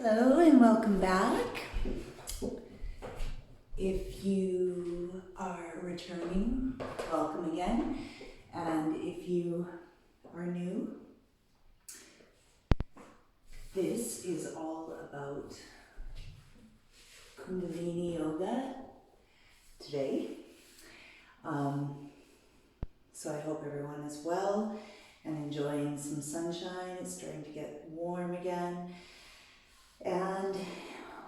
Hello and welcome back. If you are returning, welcome again. And if you are new, this is all about Kundalini yoga today. So I hope everyone is well and enjoying some sunshine. It's starting to get warm again. And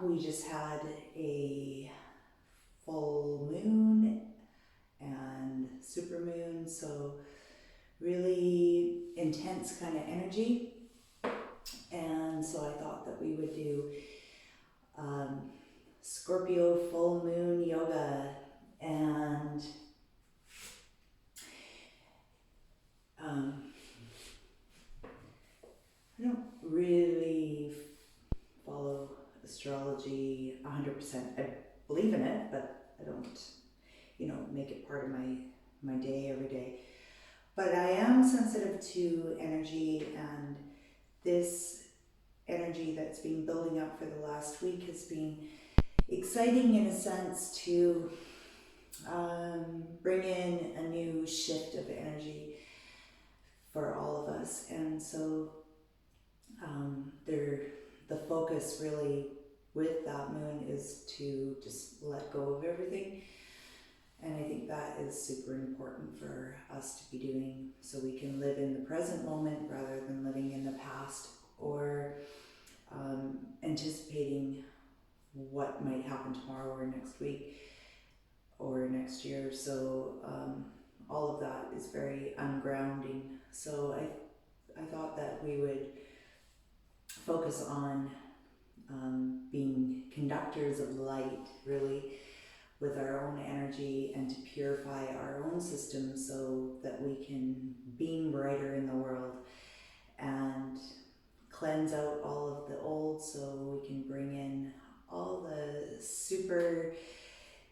we just had a full moon and super moon, so really intense kind of energy. And so I thought that we would do Scorpio full moon yoga, and I don't really follow astrology 100%. I believe in it, but I don't, make it part of my day every day. But I am sensitive to energy, and this energy that's been building up for the last week has been exciting in a sense to bring in a new shift of energy for all of us. And so the focus really with that moon is to just let go of everything. And I think that is super important for us to be doing, so we can live in the present moment rather than living in the past or anticipating what might happen tomorrow or next week or next year. So all of that is very ungrounding. So I thought that we would focus on being conductors of light, really, with our own energy, and to purify our own system so that we can beam brighter in the world and cleanse out all of the old so we can bring in all the super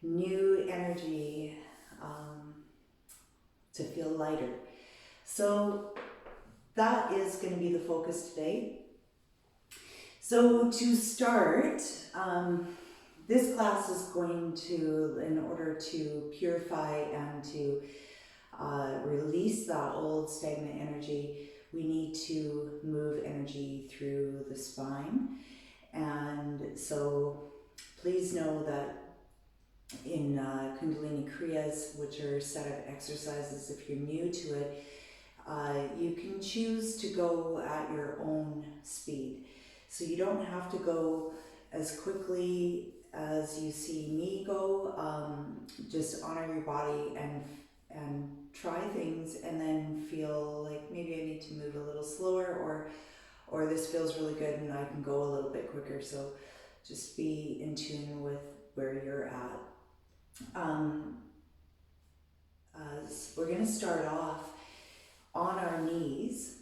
new energy to feel lighter. So that is going to be the focus today. So to start, this class is going to, in order to purify and to release that old stagnant energy, we need to move energy through the spine. And so please know that in Kundalini kriyas, which are a set of exercises, if you're new to it, you can choose to go at your own speed. So you don't have to go as quickly as you see me go. Just honor your body and try things, and then feel like maybe I need to move a little slower, or this feels really good and I can go a little bit quicker. So just be in tune with where you're at. We're going to start off on our knees,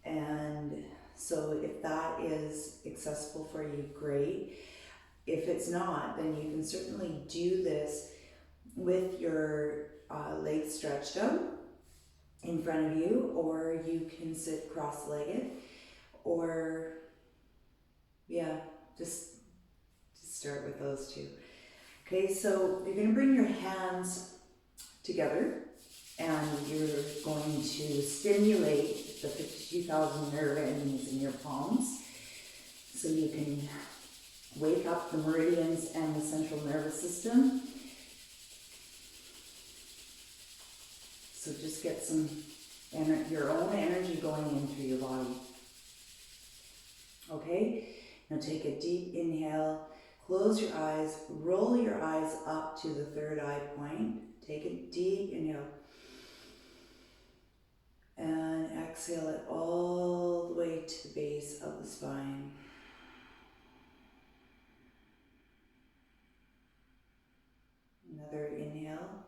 and so if that is accessible for you, great. If it's not, then you can certainly do this with your legs stretched out in front of you, or you can sit cross-legged, or just start with those two. Okay, so you're going to bring your hands together, and you're going to stimulate the 52,000 nerve endings in your palms, so you can wake up the meridians and the central nervous system. So just get some your own energy going in through your body. Okay, now take a deep inhale, close your eyes, roll your eyes up to the third eye point. Take a deep inhale. And exhale it all the way to the base of the spine. Another inhale.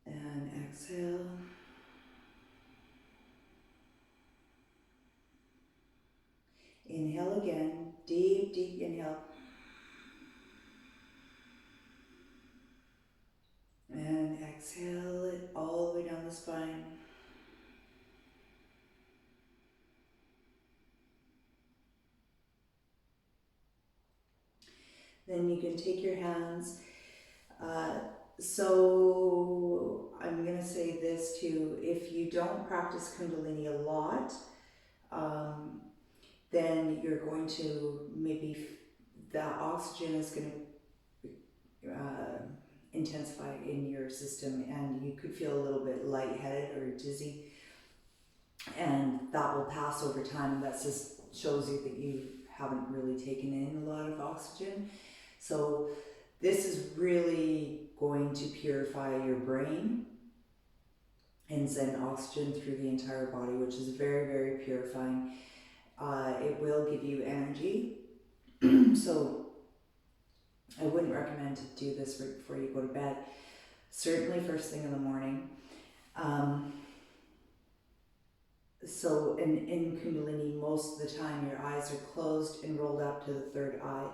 And exhale. Inhale again, deep, deep inhale. And exhale it all the way down the spine. Then you can take your hands. So I'm going to say this too, if you don't practice Kundalini a lot, then you're going to maybe, the oxygen is going to intensify in your system, and you could feel a little bit lightheaded or dizzy, and that will pass over time. That just shows you that you haven't really taken in a lot of oxygen. So this is really going to purify your brain and send oxygen through the entire body, which is very, very purifying. It will give you energy. So I wouldn't recommend to do this right before you go to bed. Certainly first thing in the morning. So in Kundalini, most of the time your eyes are closed and rolled up to the third eye,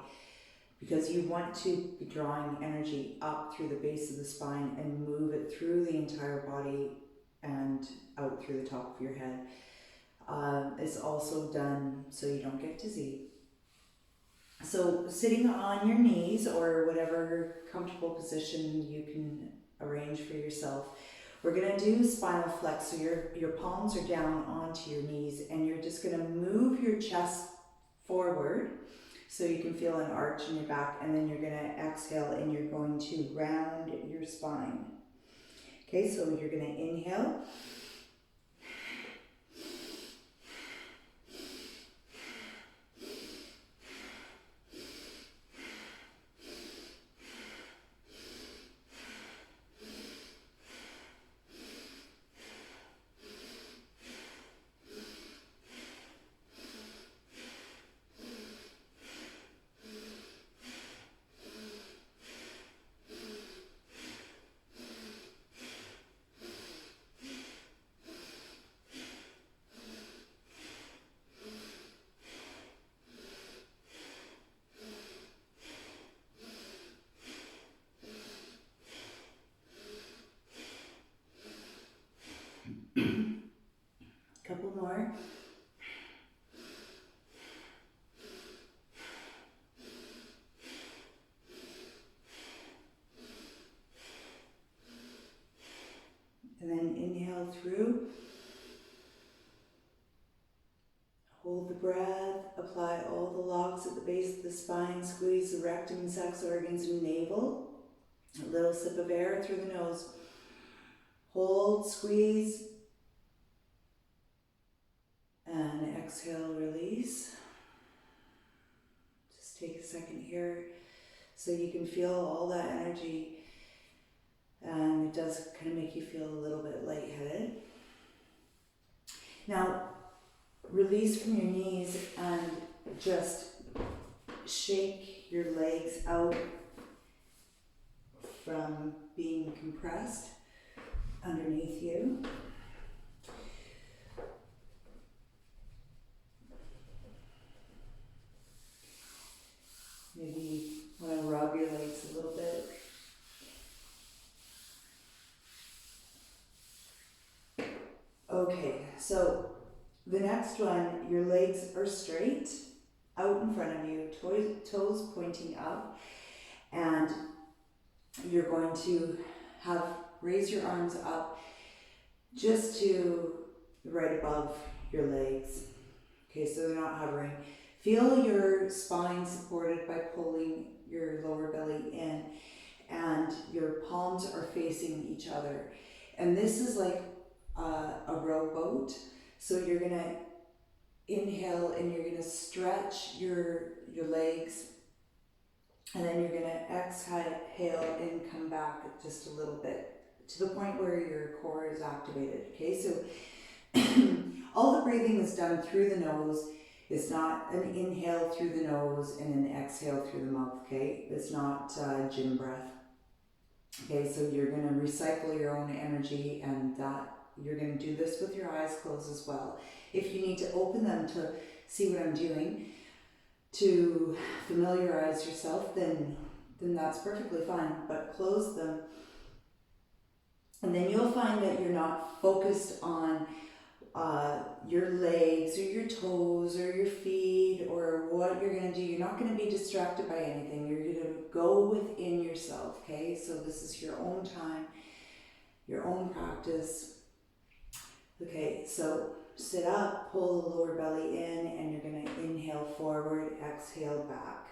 because you want to be drawing energy up through the base of the spine and move it through the entire body and out through the top of your head. It's also done so you don't get dizzy. So sitting on your knees or whatever comfortable position you can arrange for yourself, we're going to do spinal flex. So your palms are down onto your knees, and you're just going to move your chest forward so you can feel an arch in your back, and then you're going to exhale and you're going to round your spine. Okay, so you're going to inhale. Couple more. And then inhale through. Hold the breath. Apply all the locks at the base of the spine. Squeeze the rectum, sex organs, and navel. A little sip of air through the nose. Hold, squeeze. And exhale, release. Just take a second here so you can feel all that energy, and it does kind of make you feel a little bit lightheaded. Now, release from your knees and just shake your legs out from being compressed underneath you. Maybe want to rub your legs a little bit. Okay, so the next one, your legs are straight out in front of you, toes pointing up, and you're going to raise your arms up just to right above your legs. Okay, so they're not hovering. Feel your spine supported by pulling your lower belly in, and your palms are facing each other. And this is like a rowboat. So you're going to inhale and you're going to stretch your legs, and then you're going to exhale and come back just a little bit to the point where your core is activated. Okay, so all the breathing is done through the nose. It's not an inhale through the nose and an exhale through the mouth, okay? It's not gym breath. Okay, so you're going to recycle your own energy, and that you're going to do this with your eyes closed as well. If you need to open them to see what I'm doing, to familiarize yourself, then that's perfectly fine, but close them. And then you'll find that you're not focused on your legs or your toes or your feet or what you're going to do. You're not going to be distracted by anything. You're going to go within yourself, okay? So this is your own time, your own practice. Okay, so sit up, pull the lower belly in, and you're going to inhale forward, exhale back.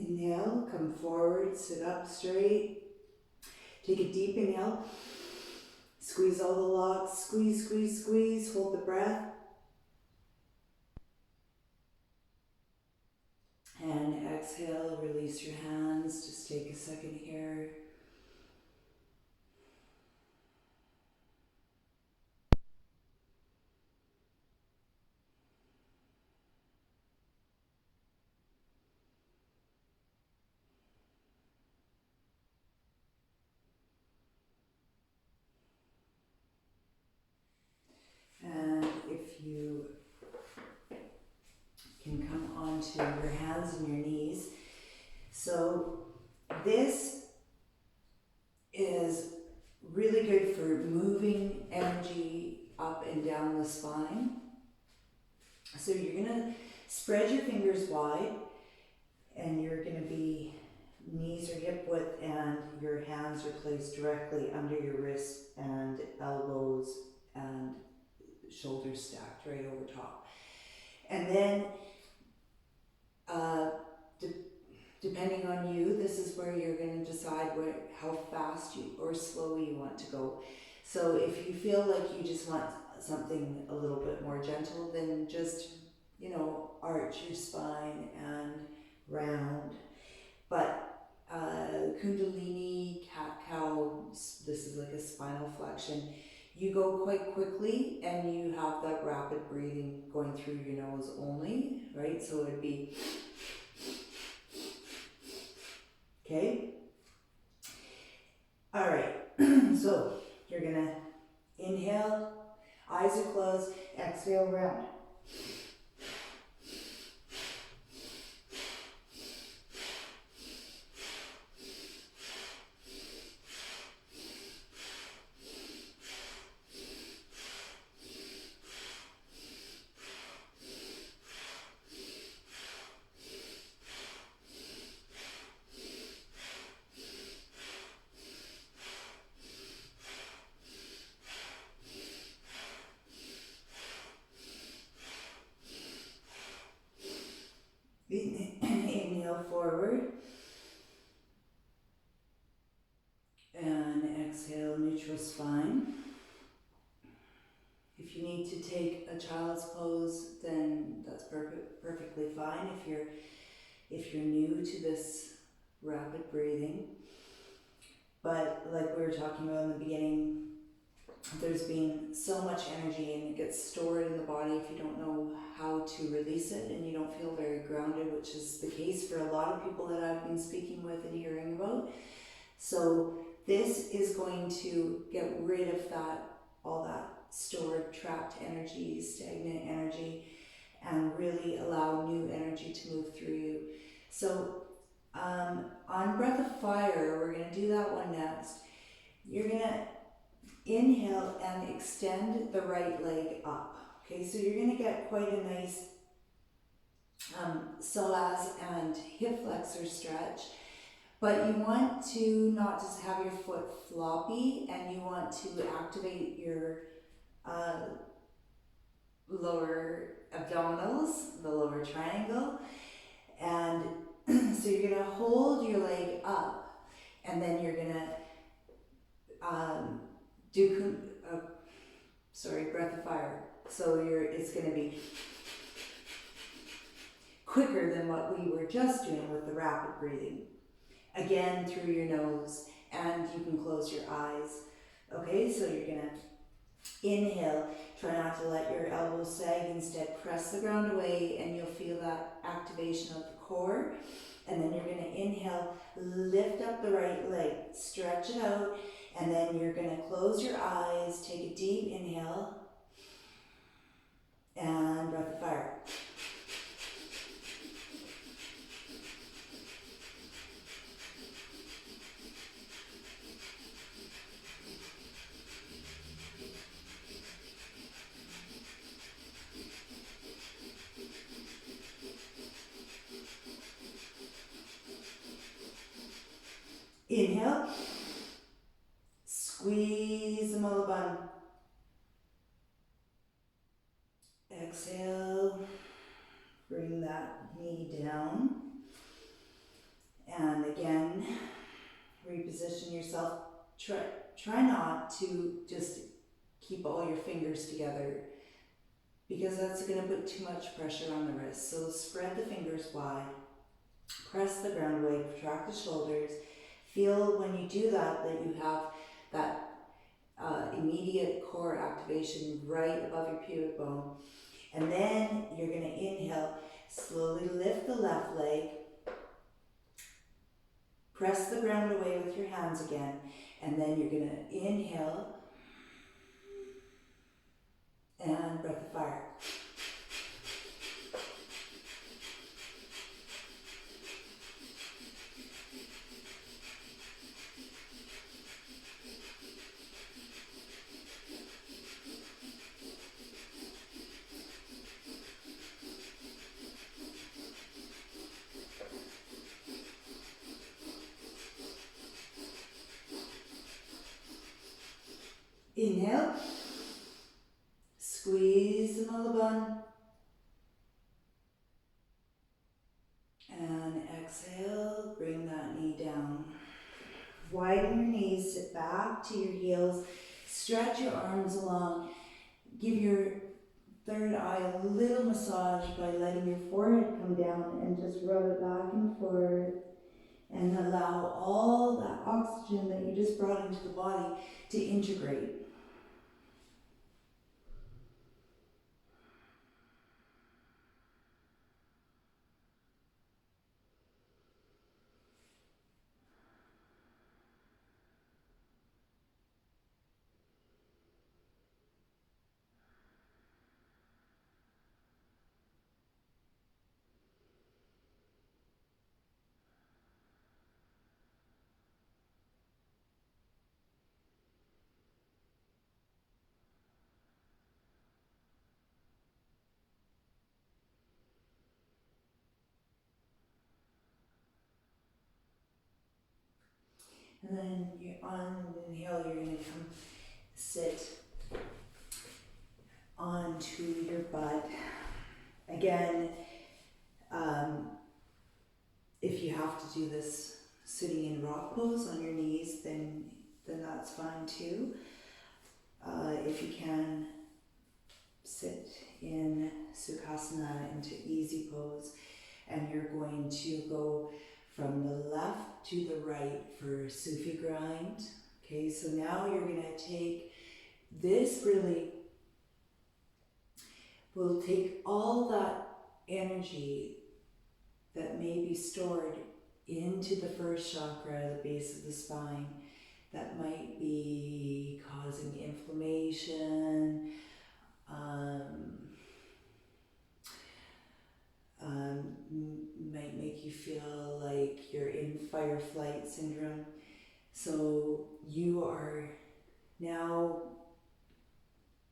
Inhale, come forward, sit up straight. Take a deep inhale. Squeeze all the locks, squeeze, squeeze, squeeze. Hold the breath. And exhale, release your hands. Just take a second here. And if you can come onto your hands and your knees. So this is really good for moving energy up and down the spine. So you're gonna spread your fingers wide and you're gonna be knees are hip width and your hands are placed directly under your wrists and elbows and shoulders stacked right over top. And then depending on you, this is where you're going to decide how fast you or slow you want to go. So if you feel like you just want something a little bit more gentle, then just, arch your spine and round. But Kundalini, cat-cow, this is like a spinal flexion. You go quite quickly and you have that rapid breathing going through your nose only, right? So it'd be, okay? All right, so you're gonna inhale, eyes are closed, exhale, round. Inhale forward and exhale, neutral spine. If you need to take a child's pose, then that's perfectly fine. If you're new to this rapid breathing, but like we were talking about in the beginning, there's been so much energy and it gets stored in the body if you don't know how to release it and you don't feel very grounded, which is the case for a lot of people that I've been speaking with and hearing about. So this is going to get rid of all that stored, trapped energy, stagnant energy, and really allow new energy to move through you. So on Breath of Fire, we're going to do that one next. You're going to inhale and extend the right leg up. Okay, so you're going to get quite a nice psoas and hip flexor stretch, but you want to not just have your foot floppy, and you want to activate your lower abdominals, the lower triangle. And so you're gonna hold your leg up, and then you're gonna breath of fire. So it's gonna be quicker than what we were just doing with the rapid breathing. Again, through your nose, and you can close your eyes. Okay, so you're gonna inhale, try not to let your elbows sag, instead press the ground away, and you'll feel that activation of the core. And then you're gonna inhale, lift up the right leg, stretch it out, and then you're gonna close your eyes, take a deep inhale, and breath of fire. Inhale, squeeze the mulaband. Exhale, bring that knee down. And again, reposition yourself. Try not to just keep all your fingers together, because that's going to put too much pressure on the wrist. So spread the fingers wide, press the ground away, contract the shoulders. Feel when you do that you have that immediate core activation right above your pubic bone. And then you're going to inhale, slowly lift the left leg, press the ground away with your hands again, and then you're going to inhale and breath of fire. Inhale, squeeze the mulaband, and exhale, bring that knee down. Widen your knees, sit back to your heels, stretch your arms along, give your third eye a little massage by letting your forehead come down and just rub it back and forth, and allow all that oxygen that you just brought into the body to integrate. And then on an inhale, you're going to come sit onto your butt. Again, if you have to do this sitting in rock pose on your knees, then that's fine too. If you can, sit in Sukhasana into easy pose, and you're going to go from the left to the right for Sufi grind. Okay, so now you're going to take this, really will take all that energy that may be stored into the first chakra, the base of the spine, that might be causing inflammation, might make you feel like you're in fight-flight syndrome. So you are now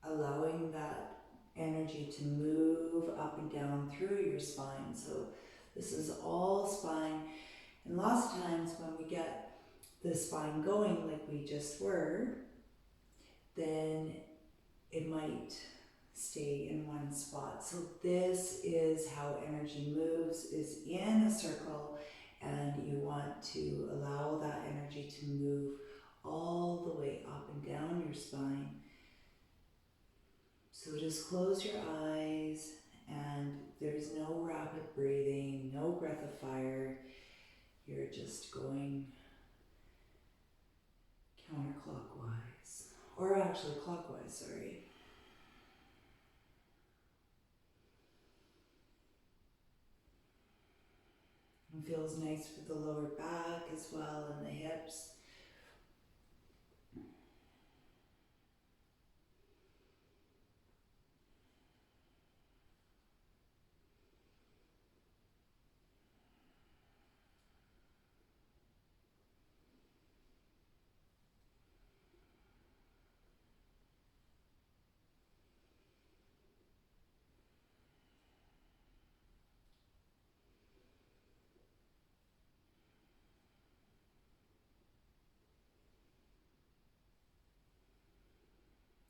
allowing that energy to move up and down through your spine. So this is all spine. And lots of times when we get the spine going like we just were, then it might stay in one spot. So this is how energy moves, is in a circle, and you want to allow that energy to move all the way up and down your spine. So just close your eyes, and there's no rapid breathing, no breath of fire. You're just going counterclockwise, or actually clockwise, sorry. It feels nice for the lower back as well, and the hips.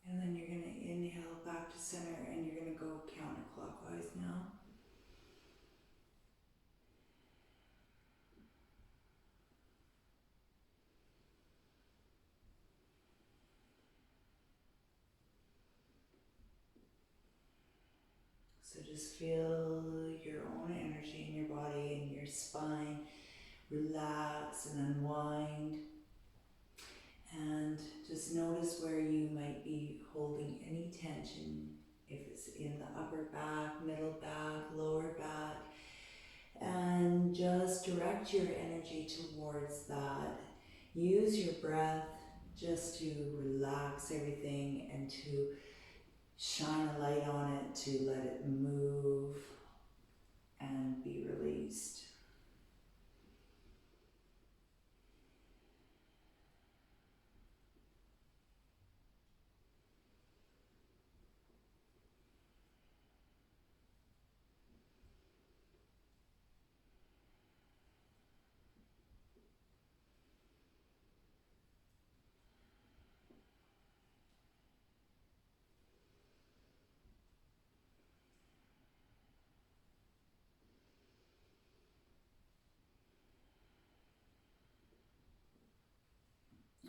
And then you're going to inhale back to center, and you're going to go counterclockwise now. So just feel your own energy in your body and your spine relax and unwind. And just notice where you might be holding any tension, if it's in the upper back, middle back, lower back. And just direct your energy towards that. Use your breath just to relax everything and to shine a light on it, to let it move and be released.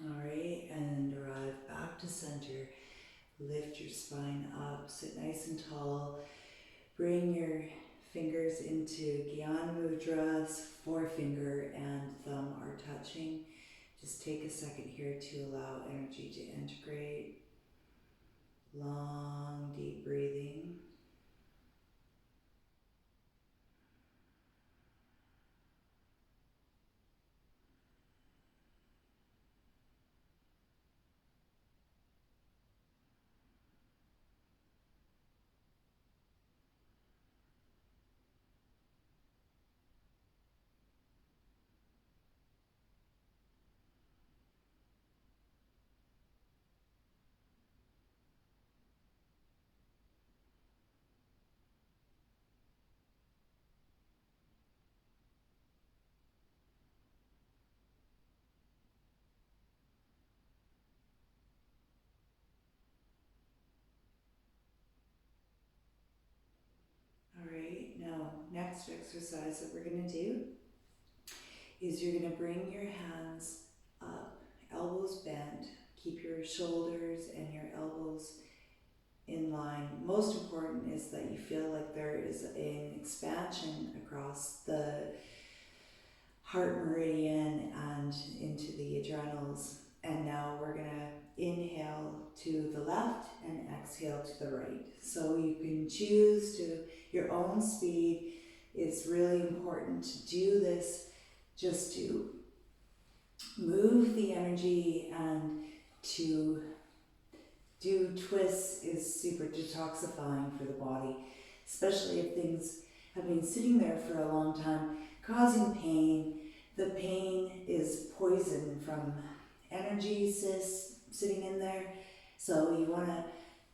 Alright, and arrive back to center. Lift your spine up, sit nice and tall. Bring your fingers into Jnana Mudras, forefinger and thumb are touching. Just take a second here to allow energy to integrate. Long, deep breathing. Alright, now next exercise that we're going to do is you're going to bring your hands up, elbows bent. Keep your shoulders and your elbows in line. Most important is that you feel like there is an expansion across the heart meridian and into the adrenals. And now we're going to inhale to the left and exhale to the right. So you can choose to your own speed. It's really important to do this just to move the energy, and to do twists is super detoxifying for the body, especially if things have been sitting there for a long time, causing pain. The pain is poison from energy sitting in there. So you want to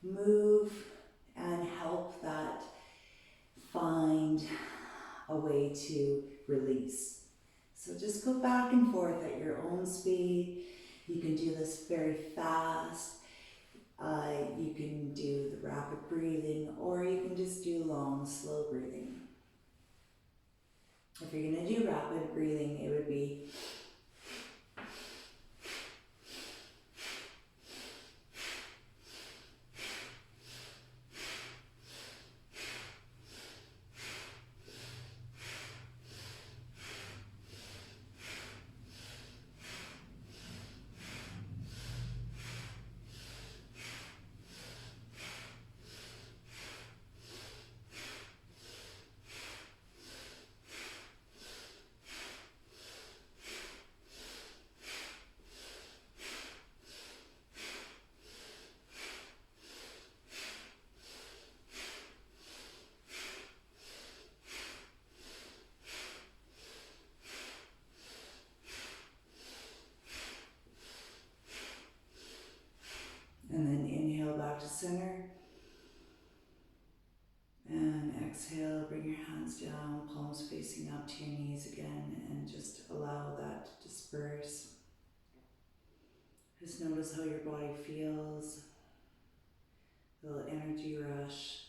move and help that find a way to release. So just go back and forth at your own speed. You can do this very fast. You can do the rapid breathing, or you can just do long, slow breathing. If you're going to do rapid breathing, it would be and then inhale back to center. And exhale, bring your hands down, palms facing up to your knees again, and just allow that to disperse. Just notice how your body feels, a little energy rush.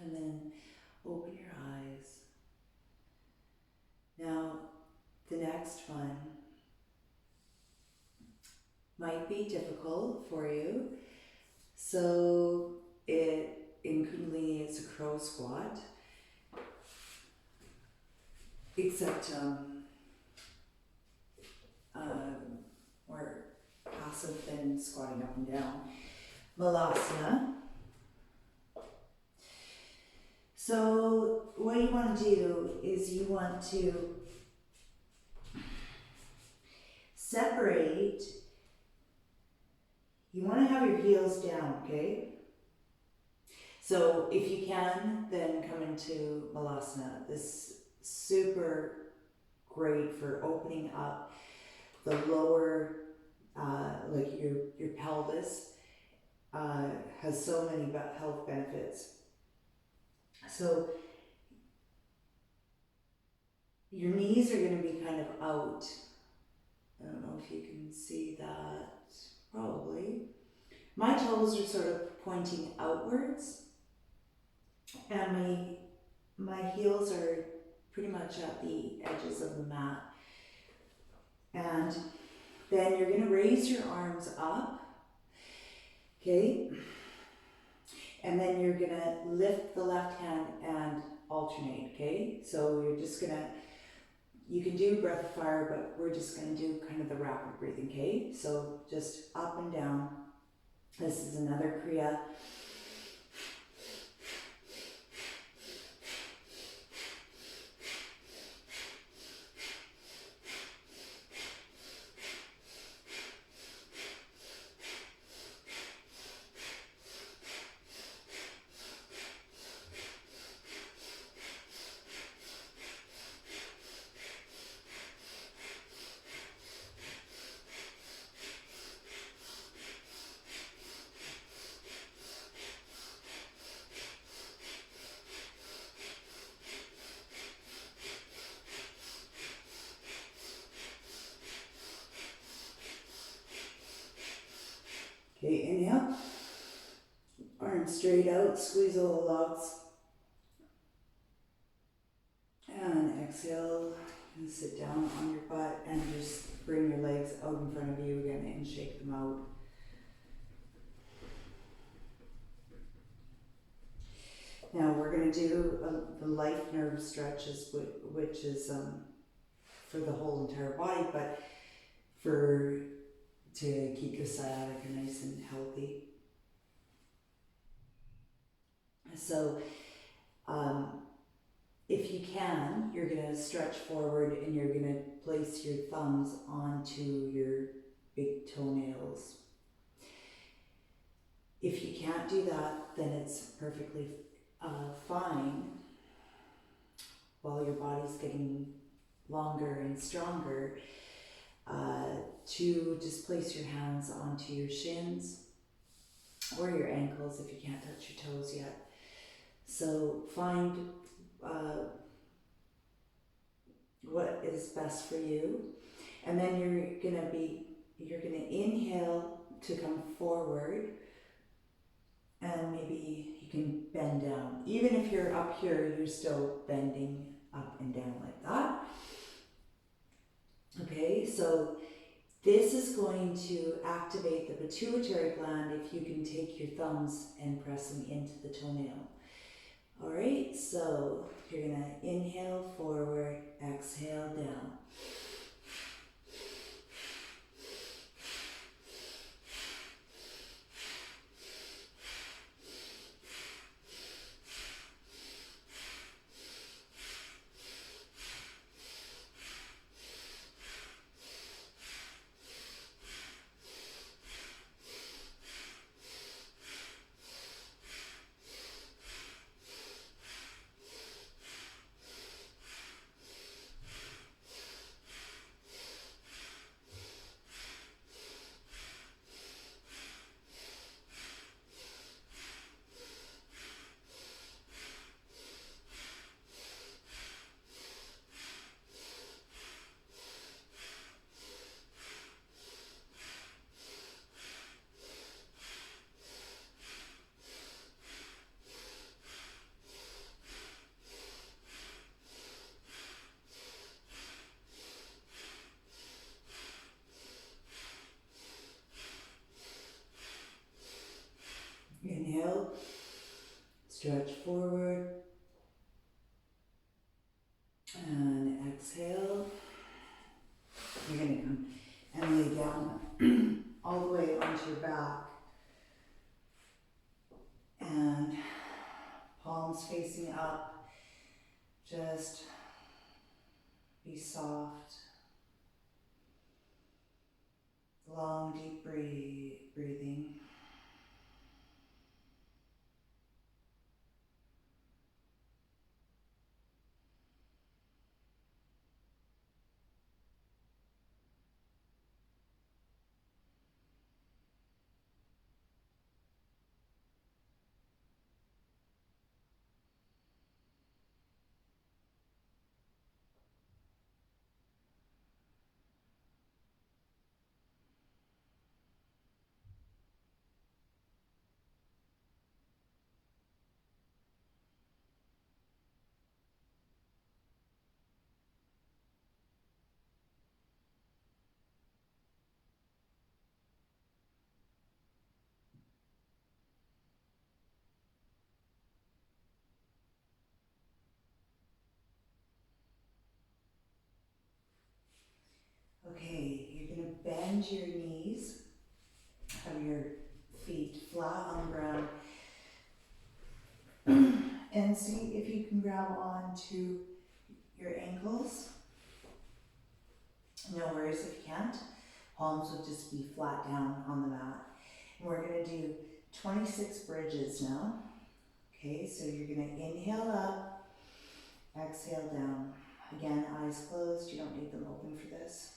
And then open your eyes. Now, the next one might be difficult for you. So in Kundalini, it's a crow squat, except more passive than squatting up and down. Malasana. So what you want to do is you want to separate. You want to have your heels down, okay? So if you can, then come into Malasana. This is super great for opening up the lower, like your pelvis, has so many health benefits. So your knees are going to be kind of out. I don't know if you can see that, probably. My toes are sort of pointing outwards, and my heels are pretty much at the edges of the mat. And then you're going to raise your arms up, okay? And then you're going to lift the left hand and alternate, okay? So you're just going to, you can do breath of fire, but we're just going to do kind of the rapid breathing, okay? So just up and down. This is another kriya. Okay, inhale, arms straight out, squeeze all the logs. And exhale, and sit down on your butt and just bring your legs out in front of you again and shake them out. Now we're going to do the life nerve stretches, which is for the whole entire body, but to keep the sciatica nice and healthy. So if you can, you're going to stretch forward and you're going to place your thumbs onto your big toenails. If you can't do that, then it's perfectly fine while your body's getting longer and stronger to just place your hands onto your shins or your ankles if you can't touch your toes yet. So find what is best for you, and then you're gonna inhale to come forward, and maybe you can bend down. Even if you're up here, you're still bending up and down like that. Okay, so this is going to activate the pituitary gland if you can take your thumbs and press them into the toenail. All right, so you're gonna inhale forward, exhale down. Inhale, stretch forward, and exhale. You're going to come and lay down all the way onto your back, and palms facing up. Just be soft. Long, deep breathing. Okay, you're going to bend your knees, have your feet flat on the ground, and see if you can grab onto your ankles. No worries if you can't. Palms will just be flat down on the mat. And we're going to do 26 bridges now. Okay, so you're going to inhale up, exhale down. Again, eyes closed. You don't need them open for this.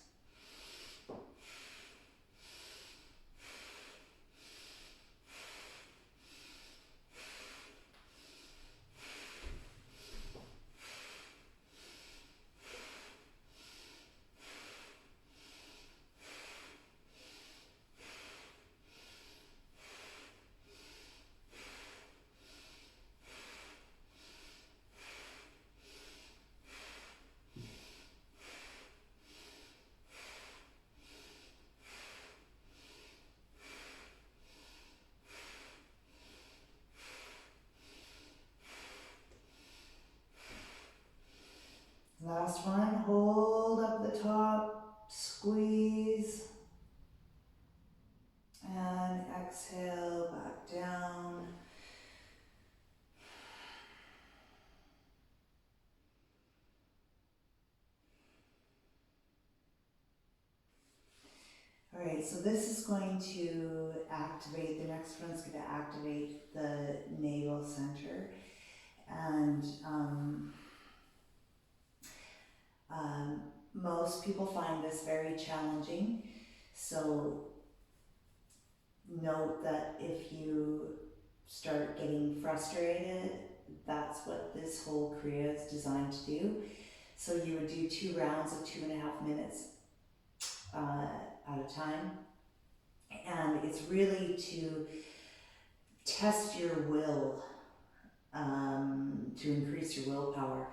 Last one, hold up the top, squeeze, and exhale back down. Alright, so this is going to activate, the next one's going to activate the navel center. And most people find this very challenging. So note that if you start getting frustrated, that's what this whole kriya is designed to do. So you would do 2 rounds of 2.5 minutes at a time. And it's really to test your will, to increase your willpower.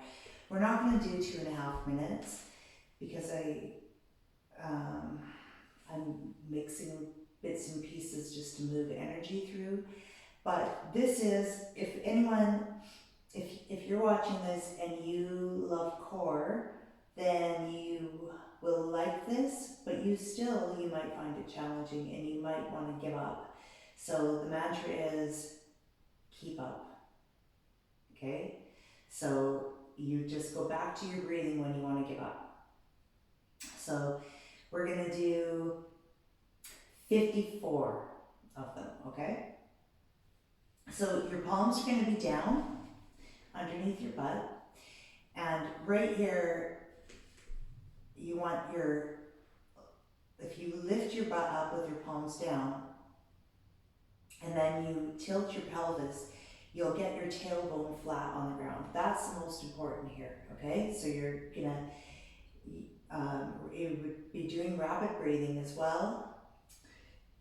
We're not going to do 2.5 minutes because I'm mixing bits and pieces just to move energy through. But this is, if you're watching this and you love core, then you will like this, but you might find it challenging and you might want to give up. So the mantra is keep up, okay? So you just go back to your breathing when you want to give up. So we're going to do 54 of them, okay? So your palms are going to be down underneath your butt, and right here you want if you lift your butt up with your palms down and then you tilt your pelvis, you'll get your tailbone flat on the ground. That's the most important here, okay? So you're gonna, you would be doing rapid breathing as well,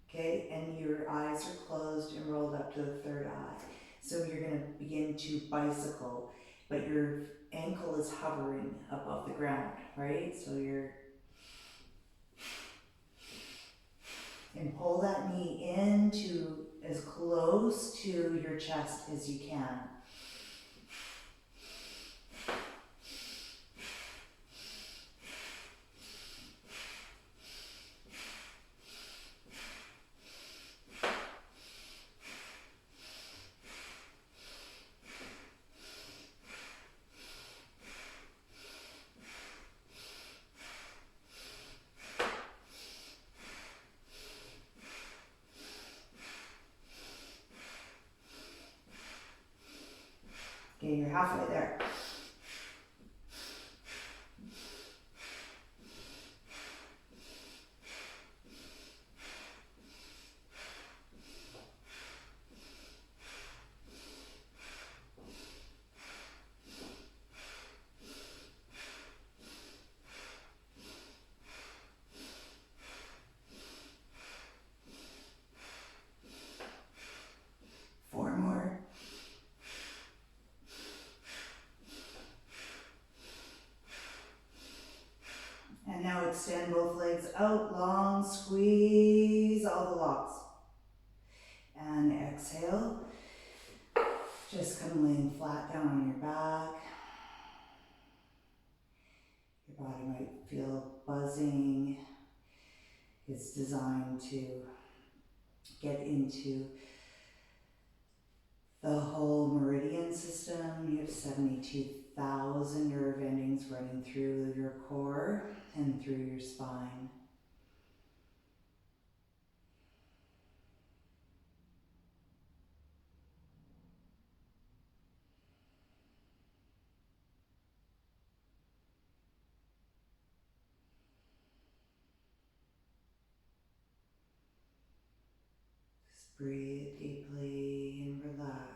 okay? And your eyes are closed and rolled up to the third eye. So you're gonna begin to bicycle, but your ankle is hovering above the ground, right? So and pull that knee into as close to your chest as you can. Okay, you're halfway there. Four more. And now extend both legs out long, squeeze all the locks. And exhale. Just come laying flat down on your back. Your body might feel buzzing. It's designed to get into the whole meridian system. You have 72,000 nerve endings running through your core and through your spine. Just breathe deeply and relax.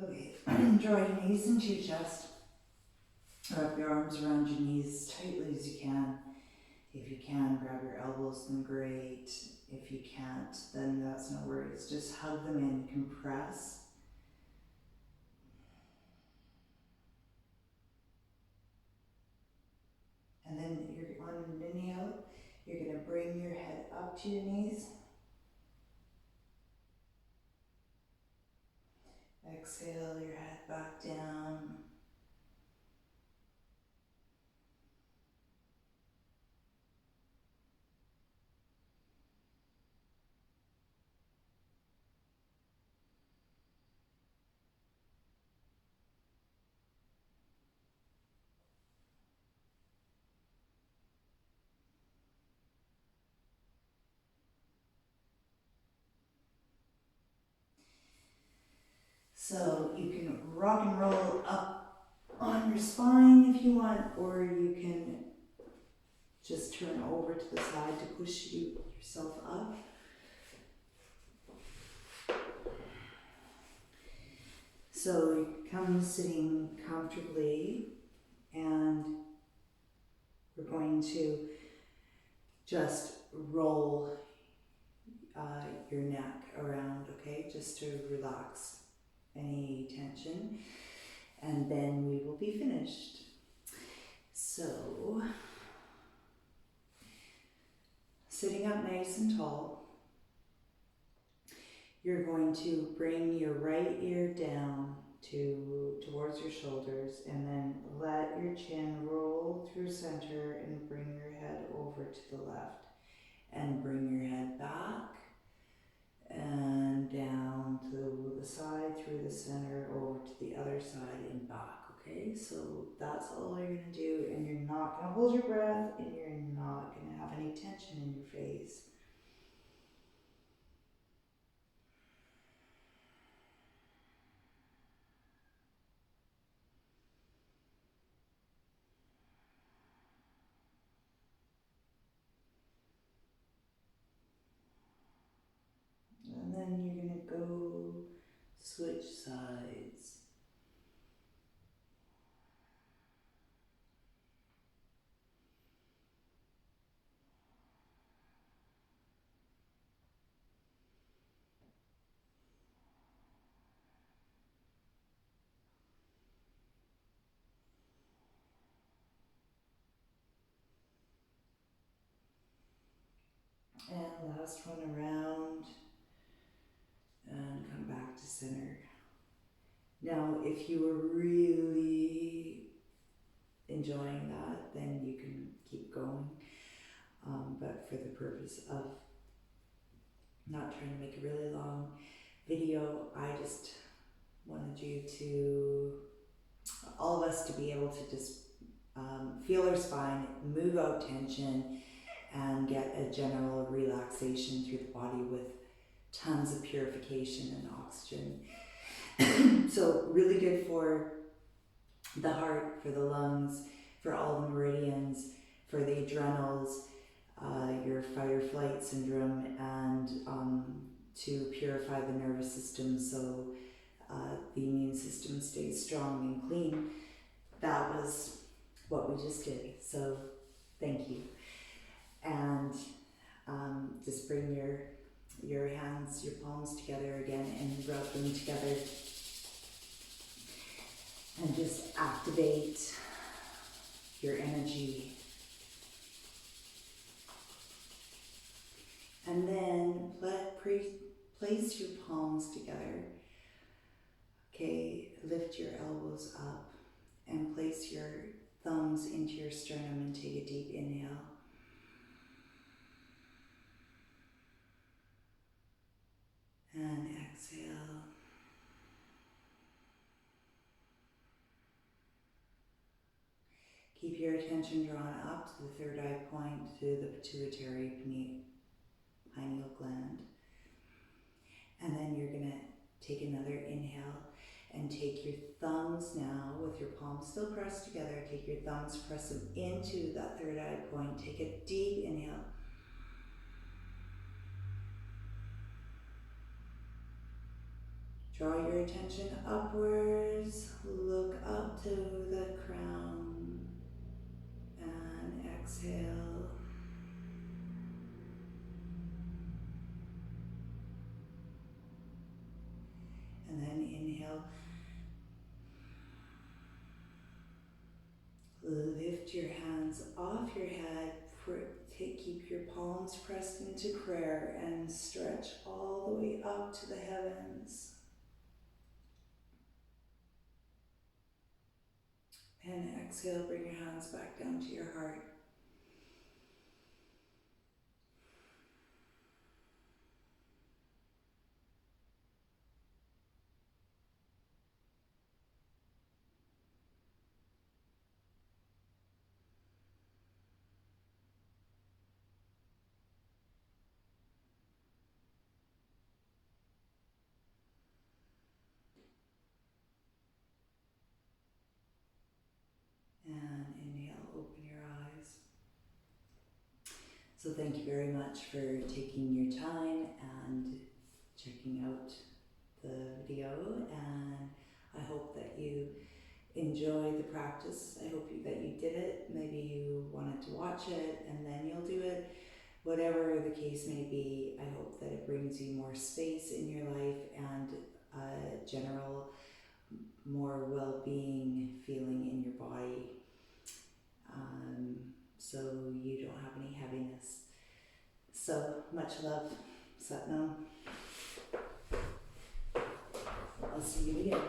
Okay, draw your knees into your chest. Wrap your arms around your knees as tightly as you can. If you can, grab your elbows, then great. If you can't, then that's no worries. Just hug them in, compress. And then you're on an inhale, you're going to bring your head up to your knees. Exhale your head back down. So you can rock and roll up on your spine if you want, or you can just turn over to the side to push yourself up. So you come sitting comfortably, and we're going to just roll your neck around, okay? Just to relax any tension, and then we will be finished. So, sitting up nice and tall, you're going to bring your right ear down towards your shoulders, and then let your chin roll through center and bring your head over to the left, and bring your head back and down to the side, through the center, over to the other side and back, okay? So that's all you're gonna do, and you're not gonna hold your breath, and you're not gonna have any tension in your face. And then you're gonna go switch sides. And last one around, and come back to center. Now, if you were really enjoying that, then you can keep going. But for the purpose of not trying to make a really long video, I just wanted you to, all of us, to be able to just feel our spine, move out tension, and get a general relaxation through the body with tons of purification and oxygen. So really good for the heart, for the lungs, for all the meridians, for the adrenals, your fight-or-flight syndrome, and to purify the nervous system so the immune system stays strong and clean. That was what we just did, so thank you. And just bring your hands, your palms together again, and rub them together, and just activate your energy. And then place your palms together. Okay, lift your elbows up and place your thumbs into your sternum and take a deep inhale. And exhale. Keep your attention drawn up to the third eye point, to the pituitary pineal gland. And then you're going to take another inhale and take your thumbs now, with your palms still pressed together, take your thumbs, press them into that third eye point. Take a deep inhale. Draw your attention upwards, look up to the crown, and exhale. And then inhale. Lift your hands off your head. Keep your palms pressed into prayer and stretch all the way up to the heavens. And exhale, bring your hands back down to your heart. And inhale, open your eyes. So thank you very much for taking your time and checking out the video, and I hope that you enjoy the practice. I hope that you did it. Maybe you wanted to watch it and then you'll do it. Whatever the case may be, I hope that it brings you more space in your life and a general more well-being feeling in your body, so you don't have any heaviness. So much love, Satnam. I'll see you again.